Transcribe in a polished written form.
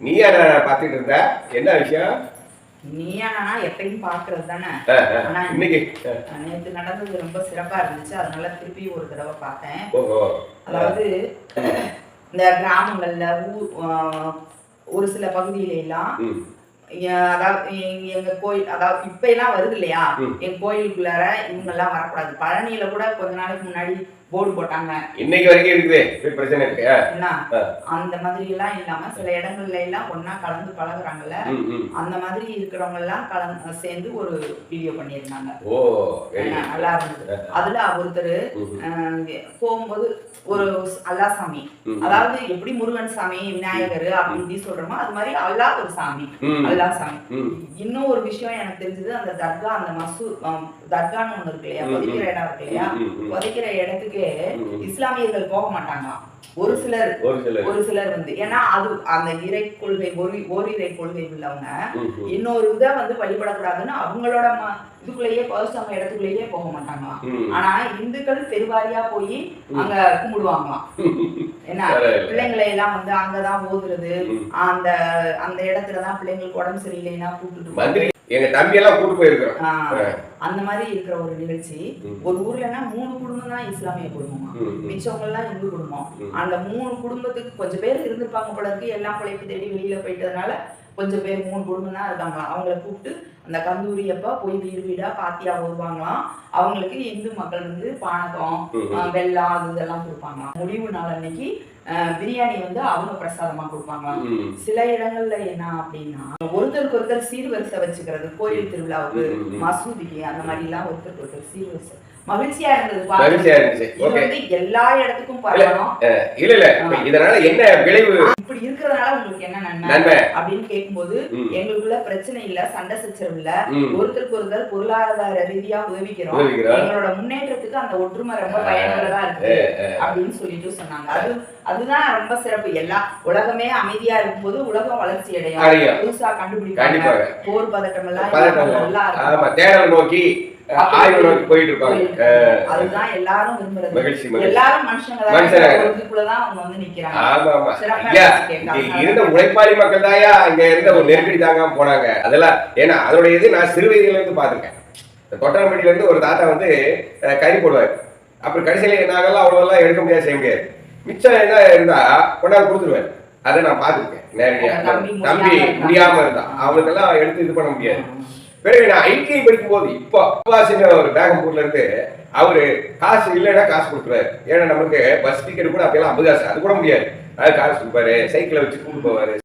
நீயா பாத்துட்டு இருந்த என்ன விஷயம்? நீயா எப்பயும் பாக்குறது தானே. ஆனா இன்னைக்கு நேற்று நடந்தது ரொம்ப சிறப்பா இருந்துச்சு, அதனால திருப்பி ஒரு தடவை பார்த்தேன். ஓஹோ. அதாவது இந்த கிராமங்கள்ல ஒரு சில பகுதியில எல்லாம் அதாவது எங்க கோயில், அதாவது இப்ப எல்லாம் வருது இல்லையா, என் கோயிலுக்குள்ளார இவங்க எல்லாம் வரக்கூடாது. பழனியில கூட கொஞ்ச நாளைக்கு முன்னாடி போர்டு போட்டாங்க. இன்னைக்கு வரைக்கும் இருக்குது பிரச்சனை இருக்கு. அந்த மாதிரி எல்லாம் இல்லாம சில இடங்கள்ல எல்லாம் ஒன்னா கலந்து பழகுறாங்கல்ல, அந்த மாதிரி இருக்கிறவங்க எல்லாம் கலந்து சேர்ந்து ஒரு வீடியோ பண்ணியிருந்தாங்க. நல்லா இருந்தது. அதுல ஒருத்தர் போகும்போது ஒரு அல்லா சாமி, அதாவது எப்படி முருகன் சாமி விநாயகர் அப்படி சொல்றோமோ அது மாதிரி அல்லா ஒரு சாமி, அல்லா சாமி. இன்னும் ஒரு விஷயம் எனக்கு தெரிஞ்சது, அந்த தர்கா, அந்த தர்கான்னு ஒண்ணு இருக்கு இல்லையா, புதைக்கிற இடம் இருக்கு இல்லையா, புதைக்கிற இடத்துக்கு இஸ்லாமியர்கள் போக மாட்டாங்களாம். ஒரு சிலர் வந்து, ஏன்னா அது அந்த இறை கொள்கை, ஓரிரை கொள்கை உள்ளவங்க இன்னொரு இதை வந்து வழிபடக்கூடாதுன்னு அவங்களோட இதுக்குள்ளேயே பரிசுத்தமான இடத்துக்குள்ளேயே போக மாட்டாங்களாம். ஆனா இந்துக்கள் பெருவாரியா போய் அங்க கும்பிடுவாங்களாம். ஏன்னா பிள்ளைங்களை எல்லாம் வந்து அங்கதான் ஓதுறது, அந்த அந்த இடத்துலதான் பிள்ளைங்களுக்கு உடம்பு சரியில்லைன்னா கூப்பிட்டு எங்க தம்பி எல்லாம் கூட்டு போயிருக்கிறோம். அந்த மாதிரி இருக்கிற ஒரு நிகழ்ச்சி. ஒரு ஊர்லன்னா 3 குடும்பம் தான் இஸ்லாமிய குடும்பமா, மிச்சவங்க எல்லாம் இந்து குடும்பம். அந்த 3 குடும்பத்துக்கு கொஞ்சம் பேர் இருந்திருப்பாங்க போல இருக்கு, எல்லாம் பிழைப்பு தேடி வெளியில போயிட்டதுனால கொஞ்சம் பேர் 3 குடும்பம் தான் இருக்காங்களாம். அவங்களை கூப்பிட்டு அந்த கந்தூரி அப்ப போய் வீடு வீடா பாத்தியா ஓடுவாங்களாம். அவங்களுக்கு இந்து மக்கள் வந்து பானகம், வெள்ளம் இதெல்லாம் கொடுப்பாங்களாம். முடிவு நாள் அன்னைக்கு பிரியாணி வந்து அவங்க பிரசாதமா கொடுப்பாங்களாம். சில இடங்கள்ல என்ன அப்படின்னா ஒருத்தருக்கு ஒருத்தர் சீர்வரிசை வச்சுக்கிறது, கோயில் திருவிழாவுக்கு மசூதிக்கு அந்த மாதிரி எல்லாம் ஒருத்தருக்கு ஒருத்தர் சீர்வரிசை. மகிழ்ச்சியா இருந்தது. எல்லா இடத்துக்கும் பரவணும். இல்ல இதனால என்ன விளைவு, இப்படி இருக்கிறதுனால உங்களுக்கு என்ன நன்மை அப்படின்னு கேட்கும்போது, எங்களுக்குள்ள பிரச்சனை இல்ல, சண்டை சச்சரவு இல்ல, ஒருத்தருக்கு ஒருத்தர் பொருளாதார ரீதியா உதவிக்கிறோம், எங்களோட முன்னேற்றத்துக்கு அந்த ஒற்றுமை ரொம்ப பயனுள்ளதா இருக்கு அப்படின்னு சொல்லிட்டு சொன்னாங்க. அதுதான் ரொம்ப சிறப்பு. எல்லா உலகமே அமைதியா இருக்கும்போது உலகம் வளர்ச்சி அடையும். புதுசா கண்டுபிடிப்பாங்க, போர் பதட்டம் எல்லாம் நல்லா தேடல் நோக்கி ஆய்வு நோக்கி போயிட்டு இருப்பாங்க. அதுதான் எல்லாரும் விரும்புறது. எல்லாரும் மனுஷங்க அவங்க வந்து நிக்கிறாங்க. இருந்த உழைப்பாளி மக்கள் தாயா இங்க இருந்த ஒரு நெருக்கடி தாங்க போனாங்க. அதெல்லாம் ஏன்னா அதோட இது நான் சிறு வயதுல இருந்து பாத்துருக்கேன். கொட்டரம்பட்டியில இருந்து ஒரு தாத்தா வந்து கறி போடுவாரு. அப்புறம் கடைசியில நாங்கெல்லாம் அவ்வளவு எடுக்க முடியாது, செய்ய முடியாது. மிச்சம் என்ன இருந்தா கொண்டாந்து கொடுத்துருவாரு. அதை நான் பாத்துருக்கேன் நேரடியா. தம்பி முடியாம இருந்தா அவங்களுக்கெல்லாம் எடுத்து இது பண்ண முடியாது. பிறகு நான் ஐடிஐ படிக்கும் போது இப்போ ஒரு பேகம்பூர்ல இருந்து அவரு காசு இல்லைன்னா காசு கொடுத்துருவாரு. ஏன்னா நமக்கு பஸ் டிக்கெட் கூட அப்பெல்லாம் 50 காசு, அது கூட முடியாது. அது காசு கொடுப்பாரு, சைக்கிளை வச்சு கூப்பிட்டு போவாரு.